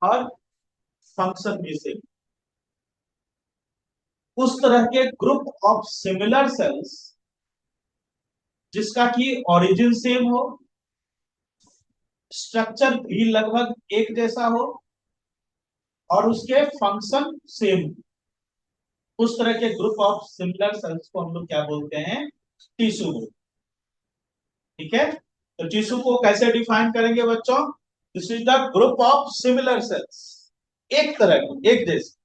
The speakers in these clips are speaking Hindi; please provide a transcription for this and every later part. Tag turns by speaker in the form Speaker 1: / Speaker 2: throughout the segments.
Speaker 1: और फंक्शन भी सेम। उस तरह के ग्रुप ऑफ सिमिलर सेल्स जिसका कि ओरिजिन सेम हो, स्ट्रक्चर भी लगभग एक जैसा हो और उसके फंक्शन सेम, उस तरह के ग्रुप ऑफ सिमिलर सेल्स को हम लोग क्या बोलते हैं? Tissue group. ठीक है, तो टिश्यू को कैसे डिफाइन करेंगे बच्चों? This is the group of similar sales, एक तरह के, एक जैसे।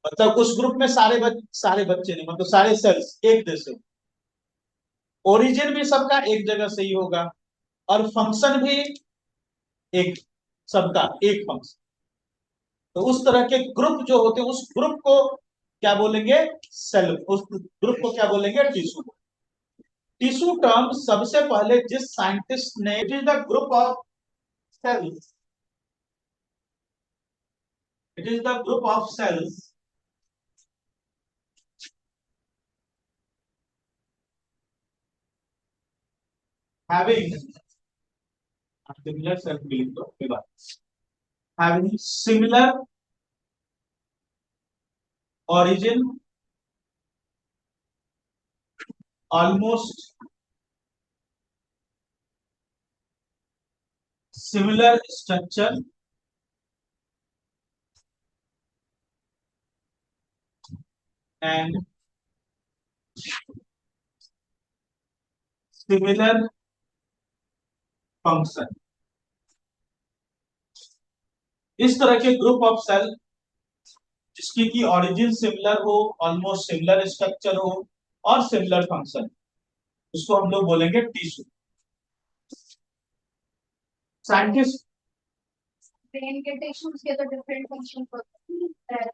Speaker 1: मतलब उस ग्रुप में सारे बच्चे नहीं, मतलब सारे सेल्स एक जैसे, ओरिजिन भी सबका एक जगह से ही होगा और फंक्शन भी एक, सबका एक फंक्शन। तो उस तरह के ग्रुप जो होते हैं उस ग्रुप को क्या बोलेंगे? सेल। उस ग्रुप को क्या बोलेंगे? टिश्यू। टिश्यू टर्म सबसे पहले जिस साइंटिस्ट ने, it is the group of cells, it is the group of cells having similar cell having similar origin, almost similar structure and similar function। इस तरह के ग्रुप ऑफ सेल जिसकी की ओरिजिन सिमिलर हो, ऑलमोस्ट सिमिलर स्ट्रक्चर हो और सिमिलर फंक्शन, उसको हम लोग बोलेंगे टिश्यू। साइंटिस्ट
Speaker 2: ब्रेन के टिश्यूज के तो डिफरेंट फंक्शन होते हैं।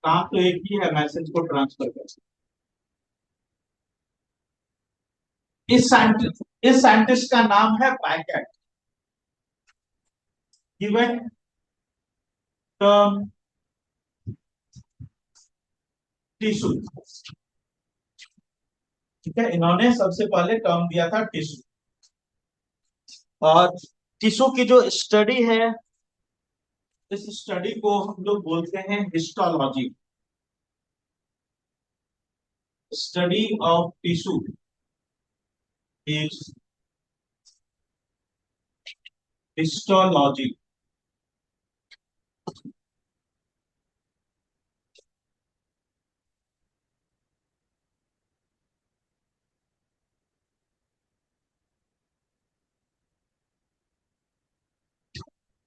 Speaker 1: काम तो एक ही है, मैसेज को ट्रांसफर कर। इस साइंटिस्ट का नाम है बैकेट। Given term tissue. ठीक है, इन्होंने सबसे पहले टर्म दिया था टिश्यू। और टिश्यू की जो स्टडी है, इस स्टडी को हम लोग बोलते हैं histology. Study of tissue is histology.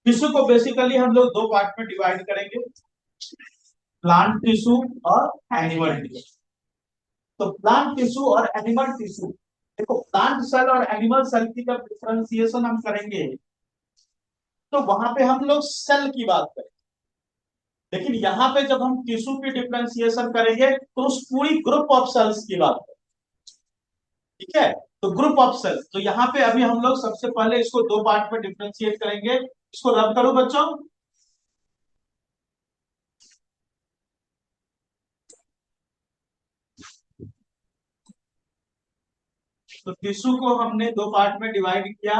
Speaker 1: Tissue को बेसिकली हम लोग दो पार्ट में डिवाइड करेंगे, प्लांट टिश्यू और एनिमल टिश्यू। तो प्लांट टिश्यू और एनिमल टिश्यू, देखो प्लांट सेल और एनिमल सेल की जब डिफरेंशिएशन हम करेंगे तो वहां पे हम लोग सेल की बात करें, लेकिन यहाँ पे जब हम टिश्यू की डिफरेंशिएशन करेंगे तो उस पूरी ग्रुप ऑफ सेल्स की बात करें। ठीक है, तो ग्रुप ऑफ सेल्स, तो यहाँ पे अभी हम लोग सबसे पहले इसको दो पार्ट में डिफरेंशिएट करेंगे। इसको रब करो बच्चों। तो टिश्यू को हमने दो पार्ट में डिवाइड किया,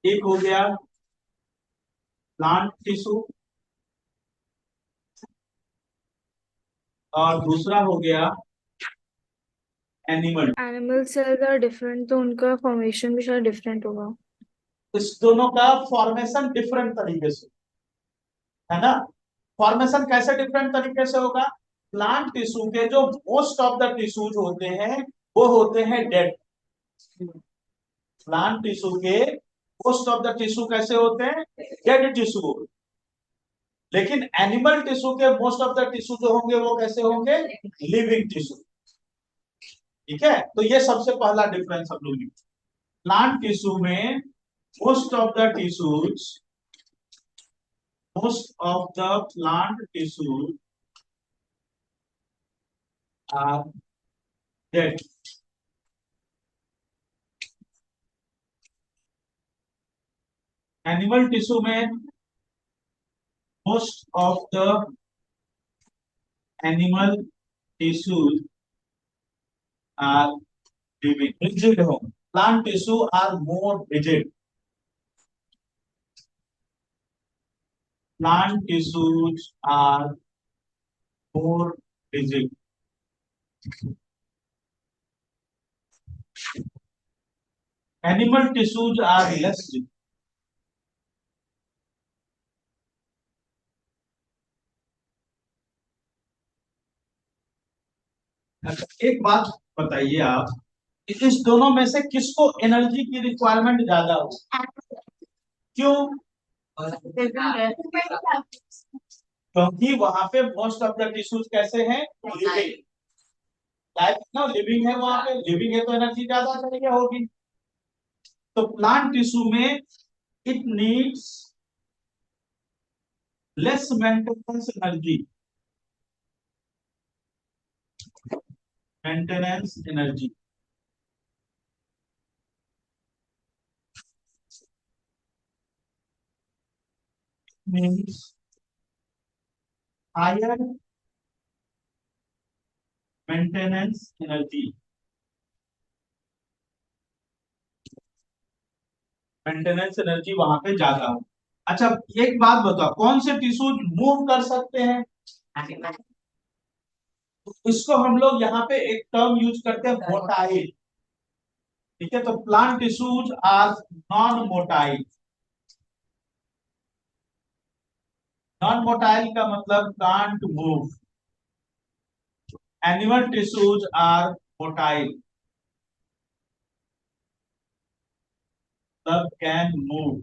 Speaker 1: एक हो गया प्लांट टिश्यू और दूसरा हो गया animal.
Speaker 3: Animal cells are different तो उनका फॉर्मेशन भी शायद डिफरेंट होगा।
Speaker 1: इस दोनों का फॉर्मेशन डिफरेंट तरीके से, है ना? फॉर्मेशन कैसे डिफरेंट तरीके से होगा? प्लांट टिश्यू के जो मोस्ट ऑफ द टिश्यूज होते हैं वो होते हैं डेड। प्लांट टिश्यू के मोस्ट ऑफ द टिश्यू कैसे होते हैं? Dead tissue. लेकिन एनिमल टिश्यू के मोस्ट ऑफ द टिश्यू जो होंगे वो कैसे होंगे? Living tissue. ठीक है, तो ये सबसे पहला डिफरेंस हम लोग, प्लांट टिश्यू में most of the tissues, most of the plant tissues are dead। Animal tissue में most of the animal tissues are living, rigid हो। plant tissue are more rigid। plant tissues are more rigid. Animal tissues are less rigid. अच्छा, एक बात बताइए आप, इस दोनों में से किसको एनर्जी की रिक्वायरमेंट ज्यादा हो? क्यों? क्योंकि वहां पे मोस्ट ऑफ द टिश्यूज कैसे हैं? लिविंग। लाइफ ना लिविंग है, वहां पे लिविंग है तो एनर्जी ज्यादा चाहिए होगी। तो प्लांट टिश्यू में it needs less maintenance energy. Maintenance energy means higher maintenance energy. Maintenance energy वहां पे ज्यादा हो। अच्छा, एक बात बताओ, कौन से टिश्यू मूव कर सकते हैं? इसको हम लोग यहाँ पे एक टर्म यूज करते हैं, मोटाइल। ठीक है, तो plant tissues are non motile. Non motile का मतलब can't move. Animal tissues are motile, सब कैन मूव।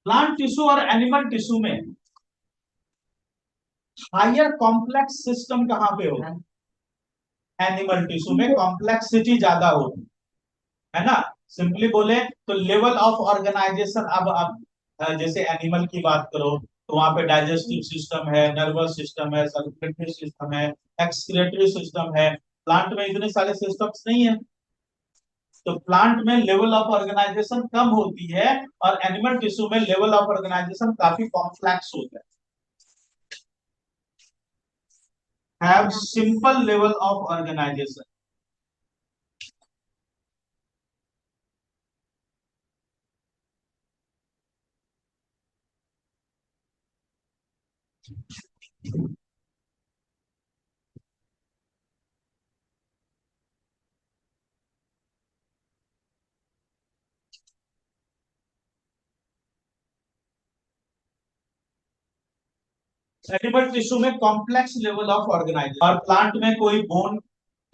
Speaker 1: प्लांट टिश्यू और एनिमल टिश्यू में हायर कॉम्प्लेक्स सिस्टम कहां पे होगा? एनिमल टिश्यू में कॉम्प्लेक्सिटी ज्यादा होगी, है ना। सिंपली बोले तो लेवल ऑफ ऑर्गेनाइजेशन, अब जैसे एनिमल की बात करो तो वहां पे डाइजेस्टिव सिस्टम है, नर्वस सिस्टम है, सर्कुलेटरी सिस्टम है, एक्सक्रीटरी सिस्टम है। प्लांट में इतने सारे सिस्टम्स नहीं है, तो प्लांट में लेवल ऑफ ऑर्गेनाइजेशन कम होती है और एनिमल टिश्यू में लेवल ऑफ ऑर्गेनाइजेशन काफी कॉम्प्लेक्स होता है, have simple level of organisation. Animal tissue में कॉम्प्लेक्स लेवल ऑफ ऑर्गेनाइजेशन, और प्लांट में कोई बोन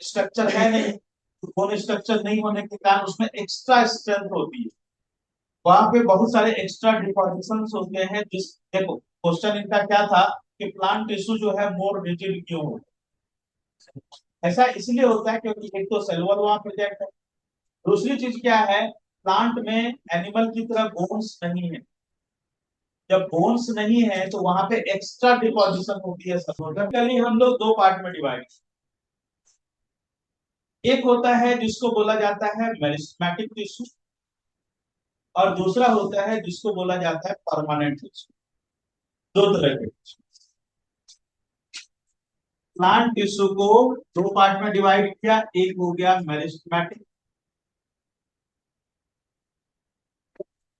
Speaker 1: स्ट्रक्चर है नहीं। बोन स्ट्रक्चर नहीं होने के कारण उसमें एक्स्ट्रा स्ट्रेंथ होती है, वहां पे बहुत सारे एक्स्ट्रा डिपॉजिशन होते हैं। जिस देखो, क्वेश्चन इनका क्या था कि प्लांट टिश्यू जो है मोर रिजिड क्यों हो? ऐसा इसलिए होता है क्योंकि एक तो सेलुलर वहां प्रेजेंट है, दूसरी चीज क्या है, प्लांट में एनिमल की तरह बोन्स नहीं है। जब बोन्स नहीं है तो वहां पे एक्स्ट्रा डिपॉजिशन होती है। सबकली हम लोग दो पार्ट में डिवाइड, एक होता है जिसको बोला जाता है मेरिस्टेमेटिक टिश्यू, और दूसरा होता है जिसको बोला जाता है परमानेंट टिश्यू। दो तरह के प्लांट टिश्यू को दो पार्ट में डिवाइड किया, एक हो गया मेरिस्टेमेटिक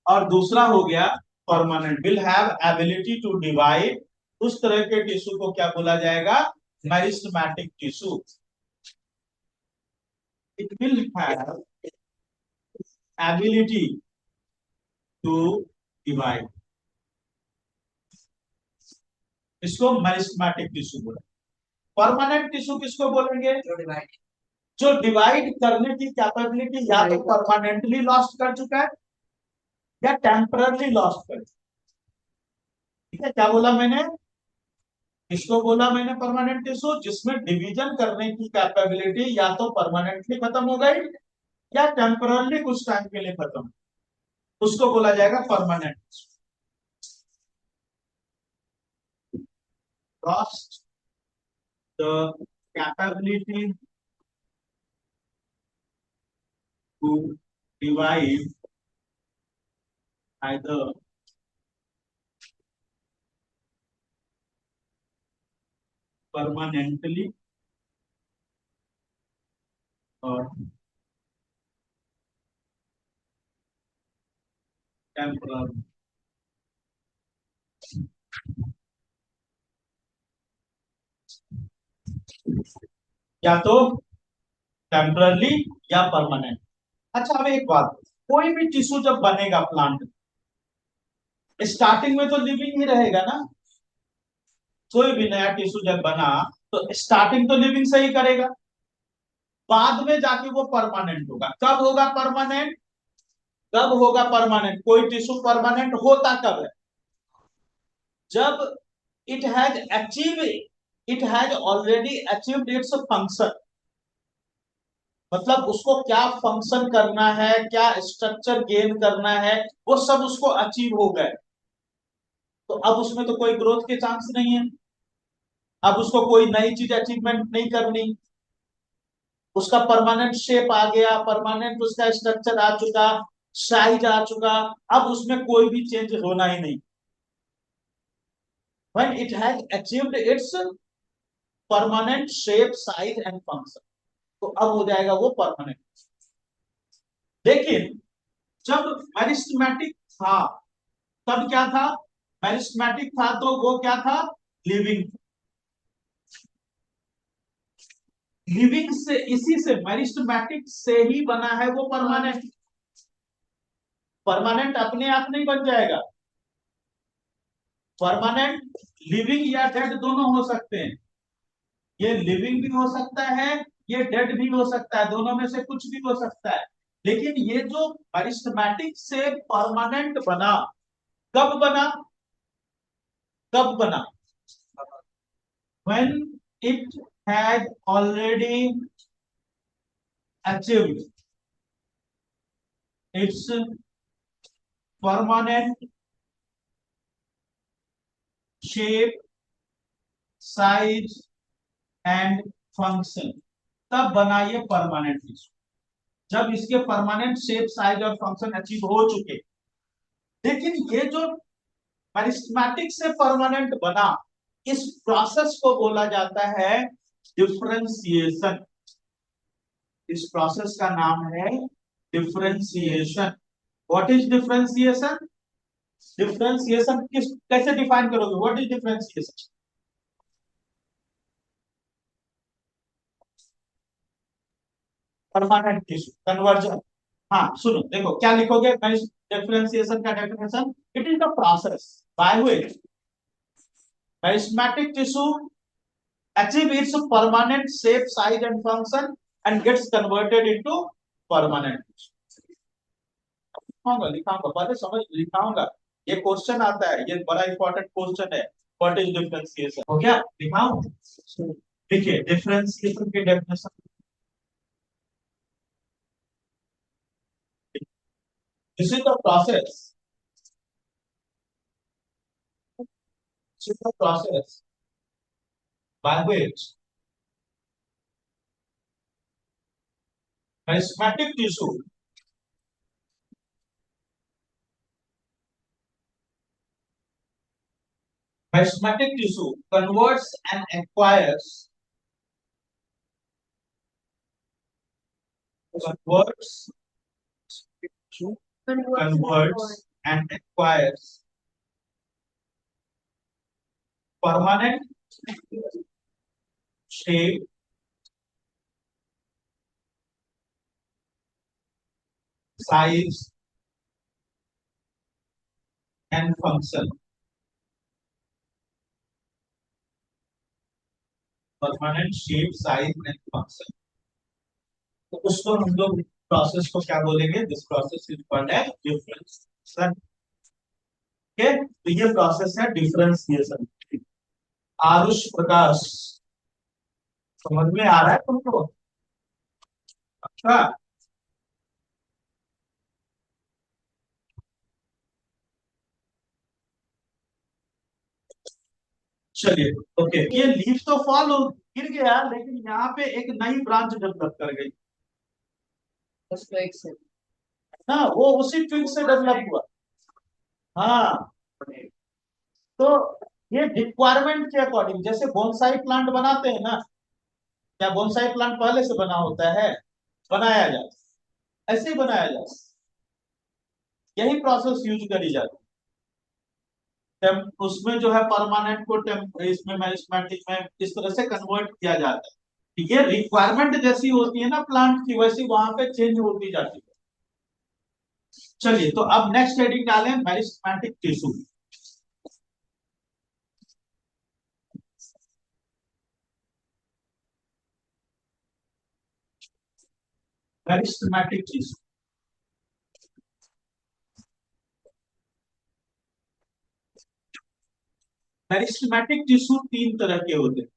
Speaker 1: और दूसरा हो गया permanent. Will have ability to divide, उस तरह के टिश्यू को क्या बोला जाएगा? Meristematic tissue. It will have ability to divide, इसको मेरिस्टेमेटिक टिश्यू बोला। परमानेंट टिश्यू किसको बोलेंगे? जो डिवाइड करने की कैपेबिलिटी या तो परमानेंटली लॉस्ट कर चुका है या टेम्पररली लॉस्ट कर चुका है। ठीक है, क्या बोला मैंने? इसको बोला मैंने परमानेंट टिश्यू जिसमें डिवीजन करने की कैपेबिलिटी या तो परमानेंटली खत्म हो गई या टेम्पररली कुछ टाइम के लिए खत्म, उसको बोला जाएगा permanent. Lost the capability to divide either permanently or temporary, या तो टेम्पररी या परमानेंट। अच्छा अब एक बात, कोई भी टिश्यू जब बनेगा प्लांट, स्टार्टिंग में तो लिविंग ही रहेगा ना। कोई भी नया टिश्यू जब बना तो स्टार्टिंग तो लिविंग से ही करेगा, बाद में जाके वो परमानेंट होगा। कब होगा परमानेंट? कब होगा परमानेंट? कोई टिश्यू परमानेंट होता कब है? जब it has achieve, it has already achieved its function. मतलब उसको क्या फंक्शन करना है, क्या स्ट्रक्चर गेन करना है, वो सब उसको अचीव हो गए। तो अब उसमें तो कोई ग्रोथ के चांस नहीं है, अब उसको कोई नई चीज अचीवमेंट नहीं करनी। उसका परमानेंट शेप आ गया, परमानेंट उसका स्ट्रक्चर आ चुका, साइज आ चुका, अब उसमें कोई भी चेंज होना ही नहीं। When it has achieved its permanent shape, size and function, तो अब हो जाएगा वो परमानेंट। लेकिन जब मेरिस्टेमेटिक था, तब क्या था? मेरिस्टेमेटिक था तो वो क्या था? लिविंग। लिविंग से, इसी से मेरिस्टेमेटिक से ही बना है वो परमानेंट। परमानेंट अपने आप नहीं बन जाएगा, परमानेंट लिविंग या डेड दोनों हो सकते हैं। ये लिविंग भी हो सकता है, ये डेड भी हो सकता है, दोनों में से कुछ भी हो सकता है। लेकिन ये जो मेरिस्टेमेटिक से परमानेंट बना, कब बना? कब बना? when it had already achieved its permanent shape, size and function, तब बना ये परमानेंट टिश्यू। जब इसके परमानेंट शेप, साइज और फंक्शन अचीव हो चुके। लेकिन ये जो मेरिस्टेमेटिक से परमानेंट बना, इस प्रोसेस को बोला जाता है डिफरेंशिएशन। इस प्रोसेस का नाम है differentiation. What is differentiation? Differentiation किस, कैसे डिफाइन करोगे? What is differentiation? Permanent tissue conversion. हाँ सुनो, देखो क्या लिखोगे डिफरेंशिएशन का definition. It is the process by which meristematic tissue achieve its permanent shape, size and function and gets converted into permanent tissue। लिखाऊंगा पहले समझ लिखाऊंगा, ये क्वेश्चन आता है, ये बड़ा इंपॉर्टेंट क्वेश्चन है। What is differentiation? हो गया, लिखाऊं? देखिए डिफरेंशिएशन की definition, this is the process, this is the process by which charismatic tissue converts and acquires, converts converts and acquires permanent shape, size and function। Permanent shape, size and function. तो उसको हम लोग प्रोसेस को क्या बोलेंगे? This process is called as differentiation. Okay, तो ये प्रोसेस है डिफरेंशिएशन। आरुष प्रकाश, समझ में आ रहा है तुमको? अच्छा चलिए, ओके। ये लीफ तो फॉल गिर गया, लेकिन यहाँ पे एक नई ब्रांच डेवलप कर गई। उसको एक से, हाँ वो उसी ट्विग से डेवलप हुआ। हाँ तो ये रिक्वायरमेंट के अकॉर्डिंग, जैसे बोनसाई प्लांट बनाते हैं ना, क्या बोनसाई प्लांट पहले से बना होता है? बनाया जाता, ऐसे ही बनाया जाता। यही प्रोसेस यूज करी जाती है। उसमें जो है परमानेंट को इसमें मैरिस्मेटिक में इस तरह से कन्वर्ट किया जाता है। ठीक है, रिक्वायरमेंट जैसी होती है ना प्लांट की, वैसी वहां पे चेंज होती जाती है। चलिए, तो अब नेक्स्ट हेडिंग डालें meristematic tissue. Meristematic tissue, meristematic tissue तीन तरह के होते हैं।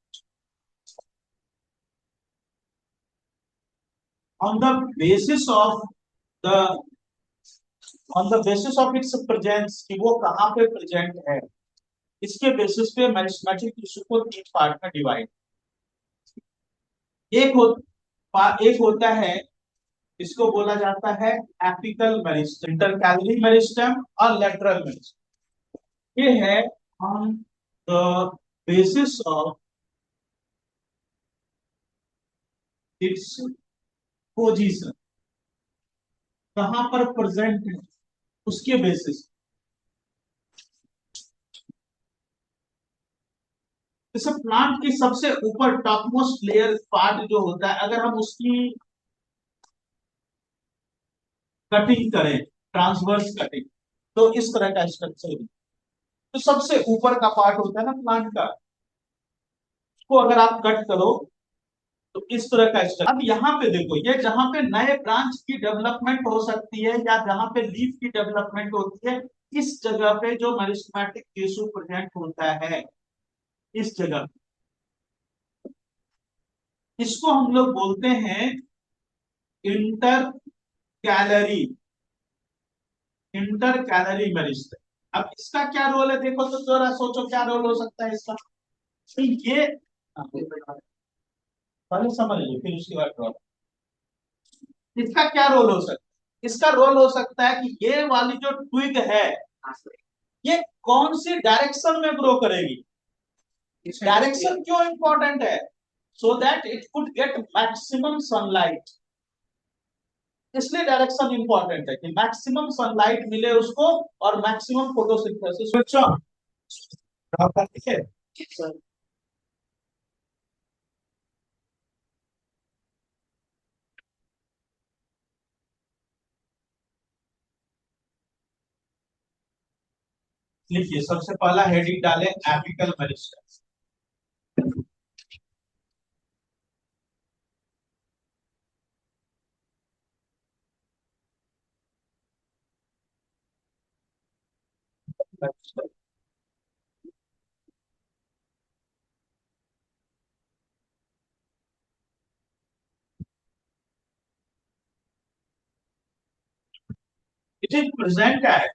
Speaker 1: on the basis of the on the basis of its presence, कि वो कहाँ पे प्रेजेंट है, इसके बेसिस पे मैरिस्मेटिक टिश्यू को तीन पार्ट में डिवाइड। एक होता है, इसको बोला जाता है एपिकल मेरिस्टेम, इंटरकैलरी मेरिस्टेम और लेटरल मेरिस्टेम। ये है on the basis of its position, कहां पर प्रेजेंट है उसके बेसिस। जैसे प्लांट की सबसे ऊपर टॉप मोस्ट लेयर पार्ट जो होता है, अगर हम उसकी कटिंग करें, ट्रांसवर्स कटिंग, तो इस तरह का स्ट्रक्चर, तो सबसे ऊपर का पार्ट होता है ना प्लांट का, उसको अगर आप कट करो तो इस तरह का स्ट्रक्चर। अब यहाँ पे देखो, ये जहां पे नए ब्रांच की डेवलपमेंट हो सकती है या जहां पे लीफ की डेवलपमेंट होती है, इस जगह पे जो मेरिस्टेमेटिक टिश्यू प्रेजेंट होता है, इस जगह, इसको हम लोग बोलते हैं inter calorie, inter calorie meristem. अब इसका क्या रोल है, देखो तो जरा सोचो क्या रोल हो सकता है इसका। तो ये पहले समझ लीजिए, फिर उसके बाद ड्रॉ। इसका क्या रोल हो सकता है, इसका रोल हो सकता है कि ये वाली जो ट्विग है, ये कौन सी डायरेक्शन में ग्रो करेगी। डायरेक्शन क्यों इंपॉर्टेंट है, so that it could get maximum sunlight. इसलिए डायरेक्शन इंपॉर्टेंट है कि मैक्सिमम सनलाइट मिले उसको और मैक्सिमम फोटोसिंथेसिस। अच्छा, ठीक है। लिखिए, सबसे पहला हेडिंग डालें apical meristem. It is present at,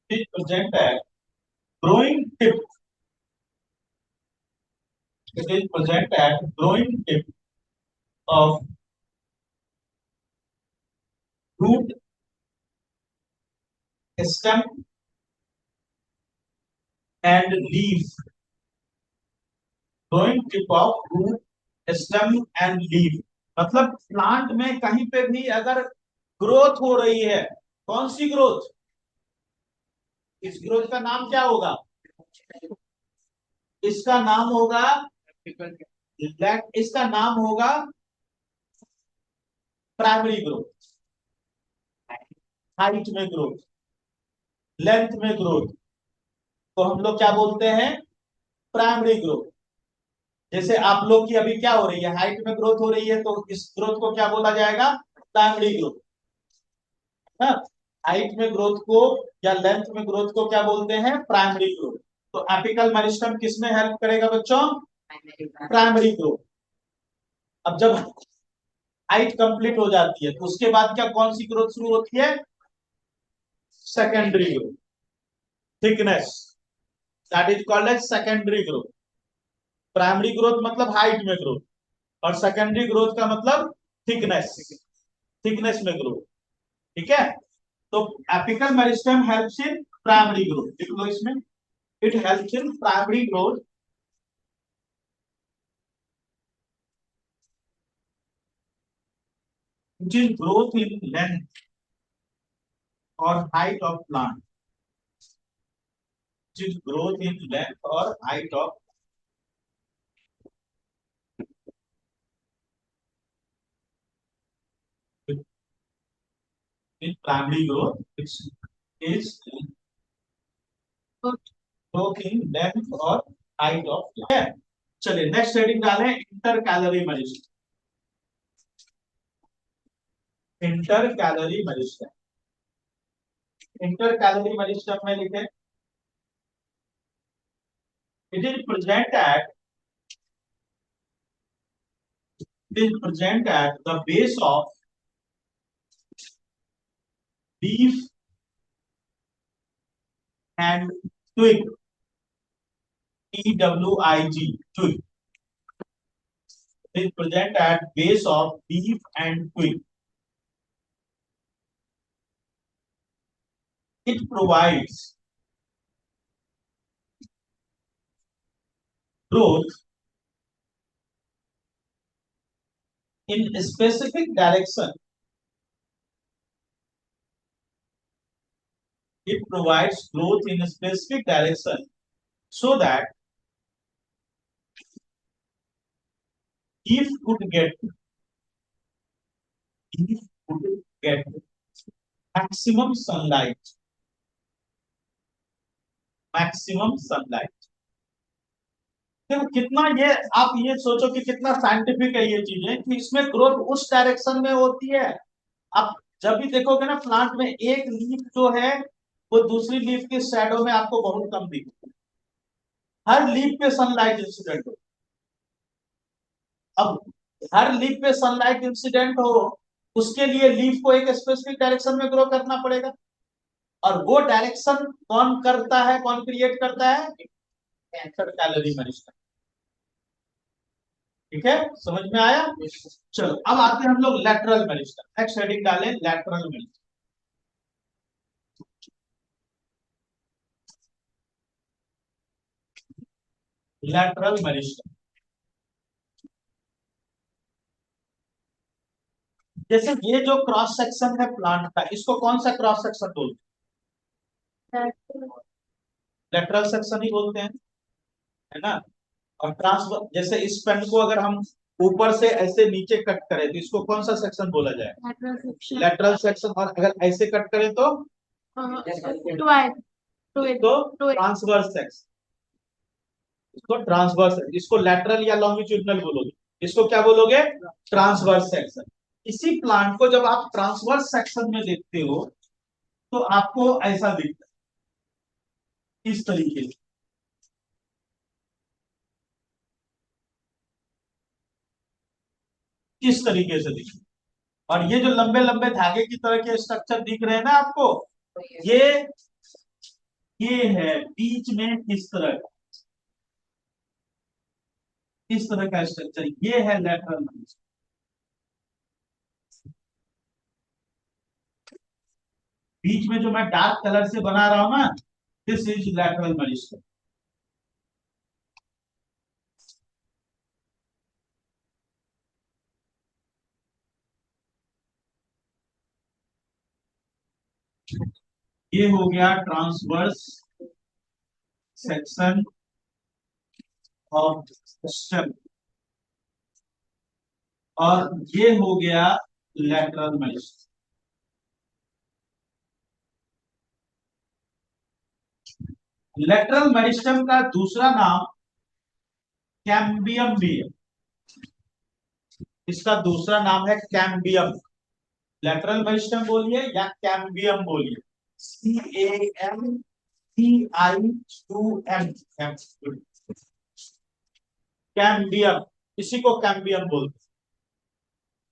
Speaker 1: it is present at growing tip, it is present at growing tip of root, stem and leaf, growing tip of root, stem and leaf। मतलब प्लांट में कहीं पे भी अगर ग्रोथ हो रही है, कौन सी ग्रोथ, इस ग्रोथ का नाम क्या होगा, इसका नाम होगा, इसका नाम होगा प्राइमरी ग्रोथ। हाइट में ग्रोथ, लेंथ में ग्रोथ तो हम लोग क्या बोलते हैं, प्राइमरी ग्रोथ। जैसे आप लोग की अभी क्या हो रही है, हाइट में ग्रोथ हो रही है, तो इस ग्रोथ को क्या बोला जाएगा, प्राइमरी ग्रोथ। हाइट में ग्रोथ को या लेंथ में ग्रोथ को क्या बोलते हैं, प्राइमरी ग्रोथ। तो एपिकल मेरिस्टेम किस में हेल्प करेगा बच्चों, प्राइमरी ग्रोथ। अब जब हाइट कंप्लीट हो जाती है तो उसके बाद क्या, कौन सी ग्रोथ शुरू होती है, secondary growth, thickness, that is called as secondary growth. Primary growth मतलब हाइट में ग्रोथ, और सेकेंडरी ग्रोथ का मतलब थिकनेस, थिकनेस में ग्रोथ। ठीक है, तो apical meristem helps in primary growth, लिख लो इसमें, it helps in primary growth which is growth in length or height of plant, which is growth in length or height of in primary growth, which is growth in length or height of plant. चलिए नेक्स्ट हेडिंग डालें inter calorie magistrate. Inter calorie magistrate, inter calorie magistrate में लिखे it is present at the base of leaf and twig, TWIG, twig. It is present at base of leaf and twig. It provides growth in a specific direction. It provides growth in a specific direction so that leaf could get maximum sunlight. Maximum sunlight. देखो कितना ये, आप ये सोचो कि कितना साइंटिफिक है ये चीजें, कि इसमें ग्रोथ उस डायरेक्शन में होती है. आप जब भी देखोगे ना प्लांट में, एक लीफ जो है वो दूसरी लीफ के शैडो में आपको बहुत कम दिखेगी. हर लीफ पे सनलाइट इंसिडेंट हो. अब हर लीफ पे सनलाइट इंसिडेंट हो, उसके लिए लीफ को एक स्पेसिफिक डायरेक्शन में ग्रो करना पड़ेगा. और वो डायरेक्शन कौन करता है, कौन क्रिएट करता है? Inter calorie magistrate. ठीक है, समझ में आया? चलो अब आते हैं हम लोग लैटरल मैजिस्ट्रेट. नेक्स्ट हेडिंग डालें लैटरल मैजिस्ट्रेट. लैटरल मैजिस्ट्रेट जैसे ये जो क्रॉस सेक्शन है प्लांट का, इसको कौन सा क्रॉस सेक्शन बोलते हैं? लेटरल सेक्शन ही बोलते हैं, है ना. और ट्रांसफर, जैसे इस पेन को अगर हम ऊपर से ऐसे नीचे कट करें तो इसको कौन सा सेक्शन बोला जाए? Lateral section. और अगर ऐसे कट करें तो ट्रांसवर्स सेक्शन. इसको ट्रांसवर्स, इसको लेटरल या लॉन्गिट्यूडिनल बोलोगे, इसको क्या बोलोगे? Transverse section. इसी प्लांट को जब आप ट्रांसवर्स सेक्शन में देखते हो तो आपको ऐसा दिखता है, इस तरीके से. इस तरीके से दिखता है. और ये जो लंबे लंबे धागे की तरह के स्ट्रक्चर दिख रहे हैं ना आपको, ये है बीच में इस तरह का स्ट्रक्चर, ये है लैटरल मैजिस्ट्रेट. बीच में जो मैं डार्क कलर से बना रहा हूं ना, दिस इज लैटरल मैजिस्ट्रेट. ये हो गया ट्रांसवर्स सेक्शन ऑफ स्टेम, और ये हो गया लैटरल मैजिस्ट्रेट. लेटरल मेरिस्टेम का दूसरा नाम कैम्बियम भी है. इसका दूसरा नाम है कैम्बियम. लेटरल मेरिस्टेम बोलिए या कैम्बियम बोलिए, CAMBIUM. कैम्बियम, इसी को कैम्बियम बोलते हैं.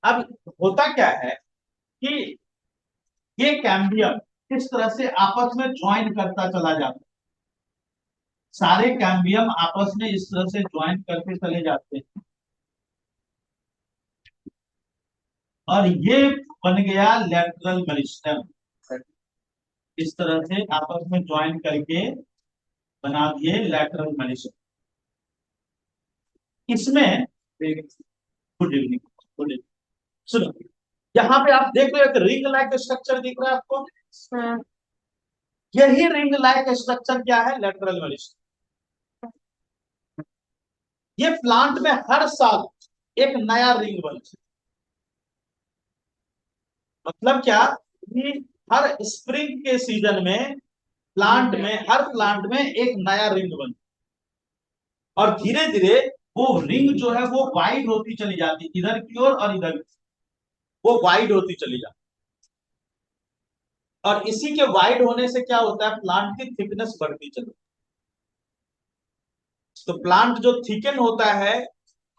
Speaker 1: अब होता क्या है कि ये कैम्बियम किस तरह से आपस में ज्वाइन करता चला जाता है. सारे कैम्बियम आपस में इस तरह से ज्वाइन करके चले जाते हैं, और ये बन गया लैटरल मेरिस्टेम. इस तरह से आपस में ज्वाइन करके बना दिए लैटरल मेरिस्टेम. इसमें गुड इवनिंग, गुड इवनिंग. सुनो, यहाँ पे आप देख रहे हो एक रिंग लाइक स्ट्रक्चर दिख रहा है आपको।
Speaker 3: हाँ,
Speaker 1: यही रिंग लाइक स्ट्रक्चर क्या है, लेटरल मेरिस्टम। ये प्लांट में हर साल एक नया रिंग बनता है। मतलब क्या कि हर स्प्रिंग के सीजन में प्लांट में, हर प्लांट में एक नया रिंग बनता है। और धीरे धीरे वो रिंग जो है वो वाइड होती चली जाती, इधर की ओर और इधर की, वो वाइड होती चली जाती। और इसी के वाइड होने से क्या होता है, प्लांट की थिकनेस बढ़ती चली। तो प्लांट जो थिकन होता है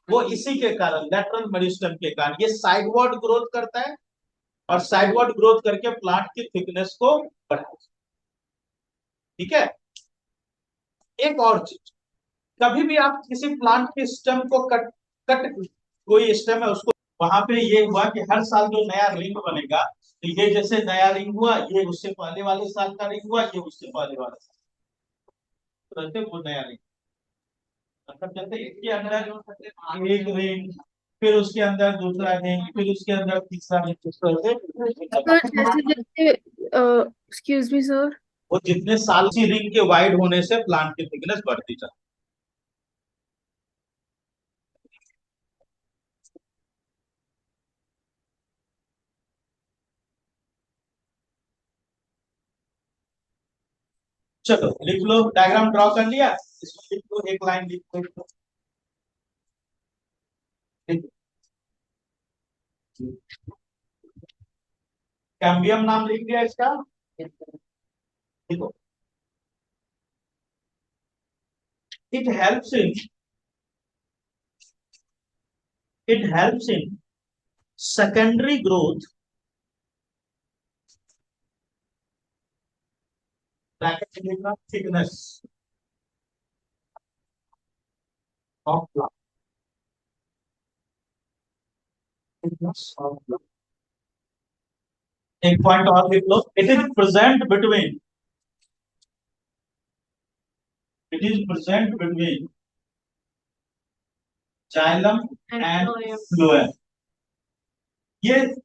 Speaker 1: वो इसी के कारण, लेटरल मेरिस्टम के कारण, ये साइडवर्ड ग्रोथ करता है और साइडवर्ड ग्रोथ करके प्लांट की थिकनेस को बढ़ाता है। ठीक है। एक और चीज, कभी भी आप किसी प्लांट के स्टेम को कट कट कोई स्टेम है उसको, वहां पे ये हुआ कि हर साल जो नया रिंग बनेगा, तो ये जैसे नया रिंग हुआ, ये उससे पहले वाले साल का रिंग हुआ, ये उससे पहले वाले साल, तो वो नया रिंग, मतलब जैसे इसके अंदर एक रिंग, फिर उसके अंदर दूसरा रिंग, फिर उसके अंदर तीसरा रिंग, इस तरह
Speaker 3: सर जैसे
Speaker 1: से
Speaker 3: जैसे एक्सक्यूज मी सर,
Speaker 1: वो जितने साल की रिंग के वाइड होने से प्लांट की थिकनेस बढ़ती चली। चलो लिख लो, डायग्राम ड्रॉ कर लिया, इसमें लिख लो, एक लाइन लिख लो। कैम्बियम नाम लिख दिया इसका, देखो। It helps in, it helps in secondary growth, bracket में लिखना, thickness of plant, thickness of plant. एक पॉइंट और लिख लो, it is present between, it is present between xylem and phloem. ये